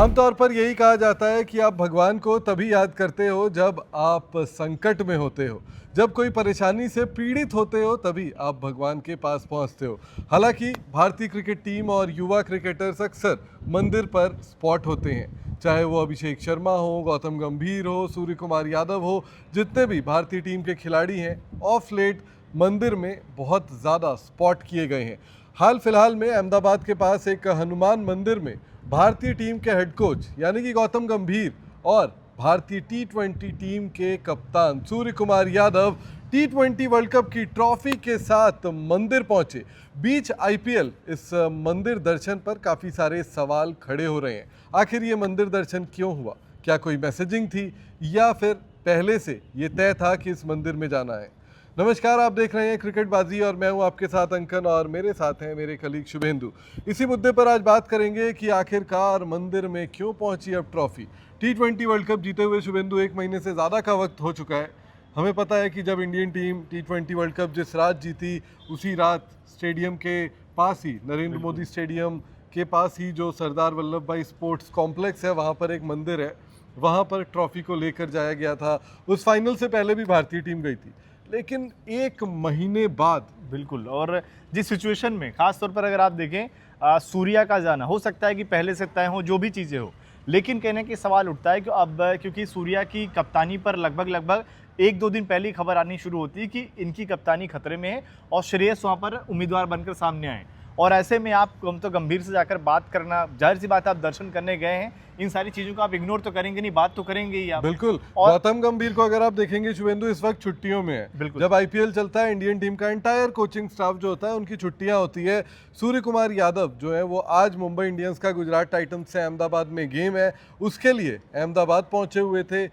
आमतौर पर यही कहा जाता है कि आप भगवान को तभी याद करते हो जब आप संकट में होते हो, जब कोई परेशानी से पीड़ित होते हो तभी आप भगवान के पास पहुंचते हो। हालांकि भारतीय क्रिकेट टीम और युवा क्रिकेटर्स अक्सर मंदिर पर स्पॉट होते हैं, चाहे वो अभिषेक शर्मा हो, गौतम गंभीर हो, सूर्य कुमार यादव हो, जितने भी भारतीय टीम के खिलाड़ी हैं ऑफ लेट मंदिर में बहुत ज़्यादा स्पॉट किए गए हैं। हाल फिलहाल में अहमदाबाद के पास एक हनुमान मंदिर में भारतीय टीम के हेड कोच यानी कि गौतम गंभीर और भारतीय टी20 टीम के कप्तान सूर्य कुमार यादव टी20 वर्ल्ड कप की ट्रॉफी के साथ मंदिर पहुंचे। बीच आईपीएल इस मंदिर दर्शन पर काफ़ी सारे सवाल खड़े हो रहे हैं। आखिर ये मंदिर दर्शन क्यों हुआ? क्या कोई मैसेजिंग थी या फिर पहले से ये तय था कि इस मंदिर में जाना है? नमस्कार, आप देख रहे हैं क्रिकेटबाजी और मैं हूं आपके साथ अंकन और मेरे साथ हैं मेरे कलीग शुभेंदु। इसी मुद्दे पर आज बात करेंगे कि आखिरकार मंदिर में क्यों पहुंची अब ट्रॉफी। टी20 वर्ल्ड कप जीते हुए शुभेंदु 1 महीने से ज़्यादा का वक्त हो चुका है। हमें पता है कि जब इंडियन टीम टी20 वर्ल्ड कप जिस रात जीती उसी रात स्टेडियम के पास ही, नरेंद्र मोदी स्टेडियम के पास ही जो सरदार वल्लभ भाई स्पोर्ट्स कॉम्प्लेक्स है, वहाँ पर एक मंदिर है, वहाँ पर ट्रॉफी को लेकर जाया गया था। उस फाइनल से पहले भी भारतीय टीम गई थी, लेकिन 1 महीने बाद बिल्कुल। और जिस सिचुएशन में खास तौर पर अगर आप देखें सूर्या का जाना हो सकता है कि पहले से तय हो, जो भी चीज़ें हो, लेकिन कहने के सवाल उठता है कि अब क्योंकि सूर्या की कप्तानी पर लगभग 1-2 दिन पहले ही खबर आनी शुरू होती है कि इनकी कप्तानी खतरे में है और श्रेयस वहाँ पर उम्मीदवार बनकर सामने आए। और ऐसे में आप तो गंभीर से जाकर बात करना, जाहिर सी बात है, आप दर्शन करने गए हैं, इन सारी चीज़ों को आप इग्नोर तो करेंगे नहीं, बात तो करेंगे ही आप। बिल्कुल। और गौतम गंभीर को अगर आप देखेंगे शुभेंदु, इस वक्त छुट्टियों में है। बिल्कुल। जब आईपीएल चलता है, इंडियन टीम का एंटायर कोचिंग स्टाफ जो होता है उनकी छुट्टियां होती है। सूर्य कुमार यादव जो है वो आज मुंबई इंडियंस का गुजरात टाइटंस से अहमदाबाद में गेम है, उसके लिए अहमदाबाद पहुंचे हुए थे।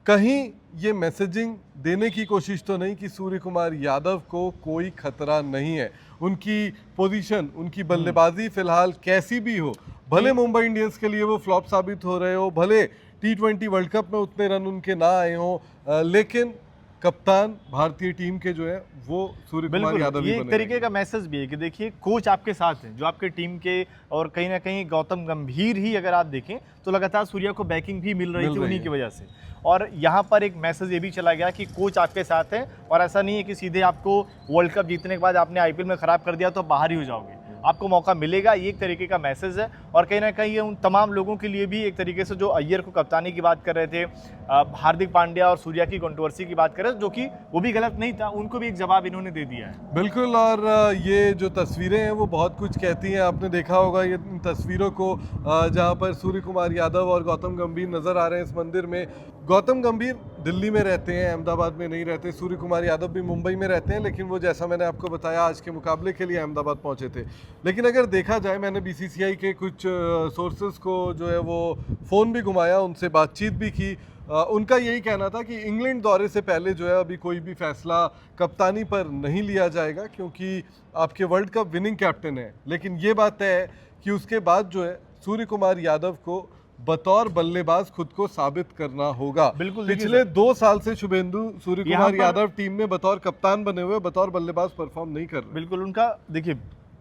कहीं ये मैसेजिंग देने की कोशिश तो नहीं कि सूर्य कुमार यादव को कोई खतरा नहीं है, उनकी पोजीशन, उनकी बल्लेबाजी फिलहाल कैसी भी हो, भले मुंबई इंडियंस के लिए वो फ्लॉप साबित हो रहे हो, भले टी20 वर्ल्ड कप में उतने रन उनके ना आए हो, लेकिन कप्तान भारतीय टीम के जो है वो सूर्य कुमार यादव ही ये एक बने तरीके का मैसेज भी है कि देखिए कोच आपके साथ हैं जो आपके टीम के, और कहीं ना कहीं गौतम गंभीर ही अगर आप देखें तो लगातार सूर्या को बैकिंग भी मिल रही थी उन्हीं की वजह से। और यहाँ पर एक मैसेज ये भी चला गया कि कोच आपके साथ है और ऐसा नहीं है कि सीधे आपको वर्ल्ड कप जीतने के बाद आपने आईपीएल में खराब कर दिया तो बाहर ही हो जाओगे, आपको मौका मिलेगा। ये एक तरीके का मैसेज है और कहीं ना कहीं ये उन तमाम लोगों के लिए भी एक तरीके से जो अय्यर को कप्तानी की बात कर रहे थे, हार्दिक पांड्या और सूर्या की कंट्रोवर्सी की बात कर रहे थे, जो कि वो भी गलत नहीं था, उनको भी एक जवाब इन्होंने दे दिया है। बिल्कुल। और ये जो तस्वीरें हैं वो बहुत कुछ कहती हैं। आपने देखा होगा ये तस्वीरों को, जहाँ पर सूर्य कुमार यादव और गौतम गंभीर नजर आ रहे हैं इस मंदिर में। गौतम गंभीर दिल्ली में रहते हैं, अहमदाबाद में नहीं रहते। सूर्य कुमार यादव भी मुंबई में रहते हैं, लेकिन वो जैसा मैंने आपको बताया आज के मुकाबले के लिए अहमदाबाद पहुंचे थे। लेकिन अगर देखा जाए, मैंने बीसीसीआई के कुछ सोर्सेज को जो है वो फ़ोन भी घुमाया, उनसे बातचीत भी की। उनका यही कहना था कि इंग्लैंड दौरे से पहले जो है अभी कोई भी फैसला कप्तानी पर नहीं लिया जाएगा, क्योंकि आपके वर्ल्ड कप विनिंग कैप्टन है। लेकिन ये बात है कि उसके बाद जो है सूर्य कुमार यादव को बतौर बल्लेबाज खुद को साबित करना होगा। बिल्कुल। पिछले 2 साल से शुभेंदु सूर्य कुमार यादव टीम में बतौर कप्तान बने हुए, बतौर बल्लेबाज परफॉर्म नहीं कर रहे। बिल्कुल। उनका देखिए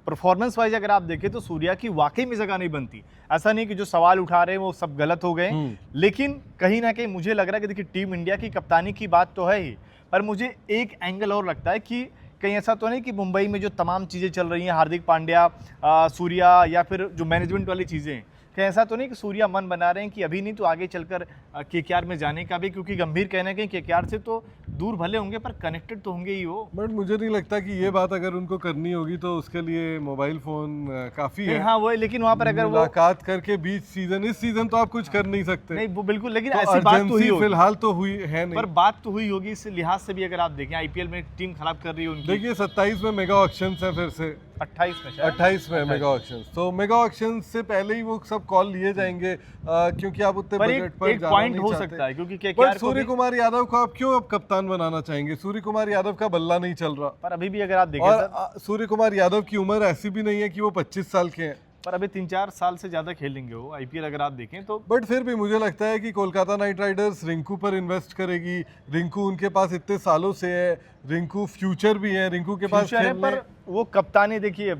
परफॉर्मेंस वाइज अगर आप देखें तो सूर्या की वाकई में जगह नहीं बनती। ऐसा नहीं कि जो सवाल उठा रहे हैं वो सब गलत हो गए, लेकिन कहीं ना कहीं मुझे लग रहा है कि देखिए टीम इंडिया की कप्तानी की बात तो है ही, पर मुझे एक एंगल और लगता है कि कहीं ऐसा तो नहीं कि मुंबई में जो तमाम चीज़ें चल रही हैं, हार्दिक पांड्या, सूर्या, या फिर जो मैनेजमेंट वाली चीज़ें हैं, कहीं ऐसा तो नहीं कि सूर्या मन बना रहे हैं कि अभी नहीं तो आगे चलकर केकेआर में जाने का भी, क्योंकि गंभीर कहने के केकेआर से तो दूर भले होंगे पर कनेक्टेड तो होंगे ही वो। बट मुझे नहीं लगता कि ये बात अगर उनको करनी होगी तो उसके लिए मोबाइल फोन काफी है। हाँ वो है, लेकिन वहाँ पर अगर मुलाकात करके बीच सीजन, इस सीजन तो आप कुछ कर नहीं सकते। नहीं वो बिल्कुल, लेकिन तो ऐसी बात तो हुई होगी, फिलहाल तो हुई है नहीं, पर बात तो हुई होगी। इस लिहाज से भी अगर आप देखें आईपीएल में टीम खराब कर रही है उनकी। देखिए 27 में मेगा ऑक्शंस है, फिर से 28 में मेगा ऑक्शंस। तो मेगा ऑक्शंस से पहले ही वो सब कॉल लिए जाएंगे, क्योंकि आप उतने बजट पर एक पॉइंट हो सकता है, क्योंकि केकेआर सूर्य कुमार यादव को आप क्यों अब कप्तान बनाना चाहेंगे? सूर्य कुमार यादव का बल्ला नहीं चल रहा, पर अभी भी अगर आप देखें और सूर्य कुमार यादव की उम्र ऐसी भी नहीं है कि वो 25 साल के हैं, पर अभी 3-4 साल से ज्यादा खेलेंगे वो आईपीएल अगर आप देखें तो। बट फिर भी मुझे लगता है कि कोलकाता नाइट राइडर्स रिंकू पर इन्वेस्ट करेगी। रिंकू उनके पास इतने सालों से है, रिंकू फ्यूचर भी है, रिंकू के पास है, पर वो कप्तानी देखिए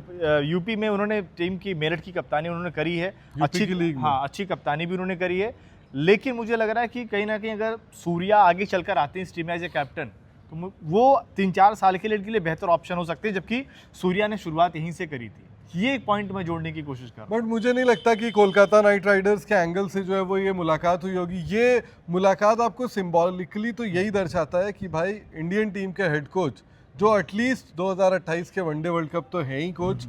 यूपी में उन्होंने टीम की मेरठ की कप्तानी उन्होंने करी है, की लीग में। हाँ अच्छी कप्तानी भी उन्होंने करी है। लेकिन मुझे लग रहा है कि कहीं ना कहीं अगर सूर्या आगे चलकर आते हैं इस टीम में एज ए कैप्टन, तो वो 3-4 साल के लिए इनके लिए बेहतर ऑप्शन हो सकते हैं, जबकि सूर्या ने शुरुआत यहीं से करी थी। ये एक पॉइंट मैं जोड़ने की कोशिश कर रहा हूँ। बट मुझे नहीं लगता कि कोलकाता नाइट राइडर्स के एंगल से जो है वो ये मुलाकात हुई होगी। ये मुलाकात आपको सिंबॉलिकली तो यही दर्शाता है कि भाई इंडियन टीम के हेड कोच, जो एटलीस्ट 2028 के वनडे वर्ल्ड कप तो है ही कोच,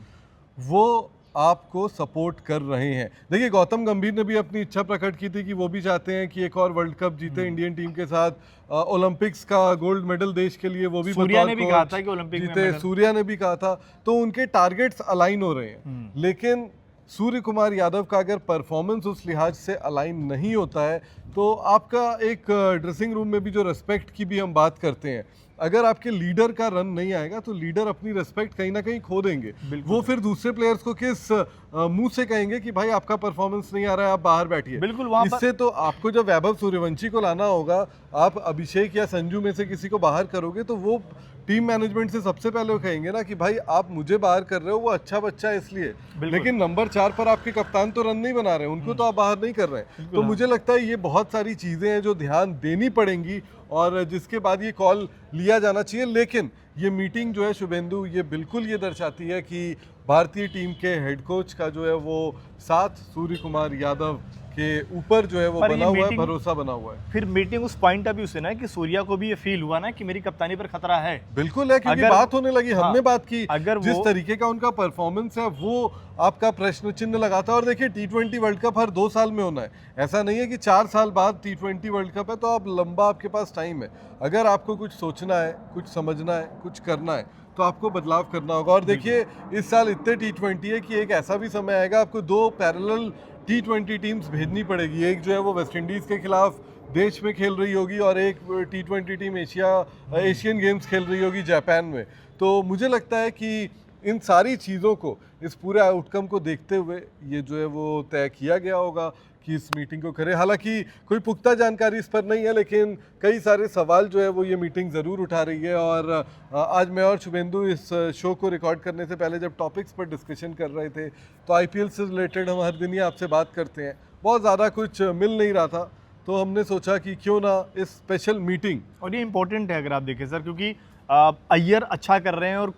वो आपको सपोर्ट कर रहे हैं। देखिए गौतम गंभीर ने भी अपनी इच्छा प्रकट की थी कि वो भी चाहते हैं कि एक और वर्ल्ड कप जीते इंडियन टीम के साथ, ओलंपिक्स का गोल्ड मेडल देश के लिए वो भी सूर्या ने भी कहा था कि ओलंपिक में जीते, सूर्या ने भी कहा था। तो उनके टारगेट्स अलाइन हो रहे हैं। लेकिन सूर्य कुमार यादव का अगर परफॉर्मेंस उस लिहाज से अलाइन नहीं होता है तो आपका एक ड्रेसिंग रूम में भी जो रिस्पेक्ट की भी हम बात करते हैं, अगर आपके लीडर का रन नहीं आएगा तो लीडर अपनी रिस्पेक्ट कहीं ना कहीं खो देंगे। वो फिर दूसरे प्लेयर्स को किस मुंह से कहेंगे कि भाई आपका परफॉर्मेंस नहीं आ रहा है, आप बाहर बैठिए। बिल्कुल, वहां इससे तो आपको जब वैभव सूर्यवंशी को लाना होगा, आप अभिषेक या संजू में से किसी को बाहर करोगे तो वो टीम मैनेजमेंट से सबसे पहले वो कहेंगे ना कि भाई आप मुझे बाहर कर रहे हो, वो अच्छा बच्चा है इसलिए। लेकिन नंबर 4 पर आपके कप्तान तो रन नहीं बना रहे हैं, उनको तो आप बाहर नहीं कर रहे हैं। तो मुझे लगता है ये बहुत सारी चीज़ें हैं जो ध्यान देनी पड़ेंगी और जिसके बाद ये कॉल लिया जाना चाहिए। लेकिन ये मीटिंग जो है शुभेंदु, ये बिल्कुल ये दर्शाती है कि भारतीय टीम के हेड कोच का जो है वो साथ सूर्य कुमार यादव के ऊपर जो है वो बना हुआ है, भरोसा बना हुआ है। फिर मीटिंग उस पॉइंट ऑफ व्यू से ना कि सूर्या को भी ये फील हुआ ना कि मेरी कप्तानी पर खतरा है। बिल्कुल है, क्योंकि बात होने लगी, हमने बात की, अगर जिस तरीके का उनका परफॉर्मेंस है वो आपका प्रश्न चिन्ह लगाता है। और देखिए T20 वर्ल्ड कप हर 2 साल में होना है, ऐसा नहीं है कि 4 साल बाद T20 वर्ल्ड कप है तो आप लंबा आपके पास टाइम है। अगर आपको कुछ सोचना है, कुछ समझना है, कुछ करना है तो आपको बदलाव करना होगा। और देखिए इस साल इतने T20 है कि एक ऐसा भी समय आएगा आपको 2 पैरेलल T20 टीम्स भेजनी पड़ेगी। एक जो है वो वेस्ट इंडीज़ के खिलाफ देश में खेल रही होगी और एक T20 टीम एशियन गेम्स खेल रही होगी जापान में। तो मुझे लगता है कि इन सारी चीज़ों को, इस पूरे आउटकम को देखते हुए ये जो है वो तय किया गया होगा कि इस मीटिंग को करें। हालांकि कोई पुख्ता जानकारी इस पर नहीं है, लेकिन कई सारे सवाल जो है वो ये मीटिंग ज़रूर उठा रही है। और आज मैं और शुभेंदु इस शो को रिकॉर्ड करने से पहले जब टॉपिक्स पर डिस्कशन कर रहे थे तो IPL से रिलेटेड हम हर दिन ही आपसे बात करते हैं, बहुत ज़्यादा कुछ मिल नहीं रहा था, तो हमने सोचा कि क्यों ना इस स्पेशल मीटिंग। और ये इंपॉर्टेंट है अगर आप देखें सर, क्योंकि अय्यर अच्छा कर रहे हैं और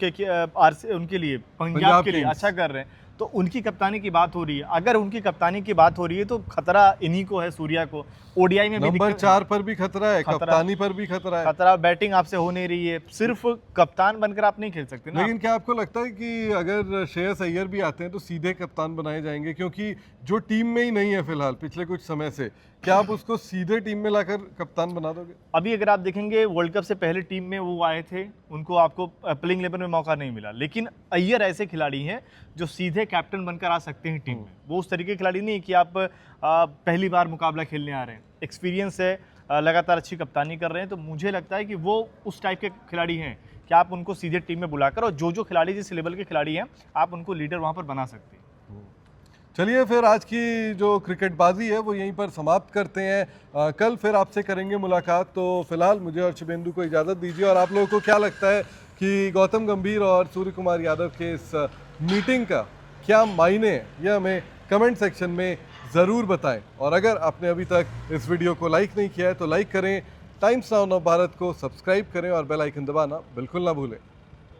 उनके लिए पंजाब के लिए अच्छा कर रहे हैं, तो उनकी कप्तानी की बात हो रही है। अगर उनकी कप्तानी की बात हो रही है तो खतरा इन्हीं को है, सूर्या को। ओडीआई में भी नंबर 4 पर भी खतरा है, कप्तानी पर भी खतरा है। खतरा, बैटिंग आपसे हो नहीं रही है, सिर्फ कप्तान बनकर आप नहीं खेल सकते ना। लेकिन क्या आपको लगता है कि अगर श्रेयस अय्यर भी आते हैं तो सीधे कप्तान बनाए जाएंगे? क्योंकि जो टीम में ही नहीं है फिलहाल पिछले कुछ समय से, क्या आप उसको सीधे टीम में लाकर कप्तान बना दोगे? अभी अगर आप देखेंगे वर्ल्ड कप से पहले टीम में वो आए थे, उनको आपको प्लेइंग 11 में मौका नहीं मिला। लेकिन अय्यर ऐसे खिलाड़ी हैं जो सीधे कैप्टन बनकर आ सकते हैं टीम में। वो उस तरीके के खिलाड़ी नहीं है कि आप पहली बार मुकाबला खेलने आ रहे हैं, एक्सपीरियंस है, लगातार अच्छी कप्तानी कर रहे हैं। तो मुझे लगता है कि वो उस टाइप के खिलाड़ी हैं कि आप उनको सीधे टीम में बुलाकर, और जो खिलाड़ी जिस लेवल के खिलाड़ी हैं आप उनको लीडर वहाँ पर बना सकते हैं। चलिए फिर आज की जो क्रिकेटबाजी है वो यहीं पर समाप्त करते हैं। कल फिर आपसे करेंगे मुलाकात। तो फिलहाल मुझे और शुभेंदु को इजाज़त दीजिए। और आप लोगों को क्या लगता है कि गौतम गंभीर और सूर्य कुमार यादव के इस मीटिंग का क्या मायने है, यह हमें कमेंट सेक्शन में ज़रूर बताएं। और अगर आपने अभी तक इस वीडियो को लाइक नहीं किया है तो लाइक करें, टाइम्स नाउ भारत को सब्सक्राइब करें और बेल आइकन दबाना बिल्कुल ना भूलें।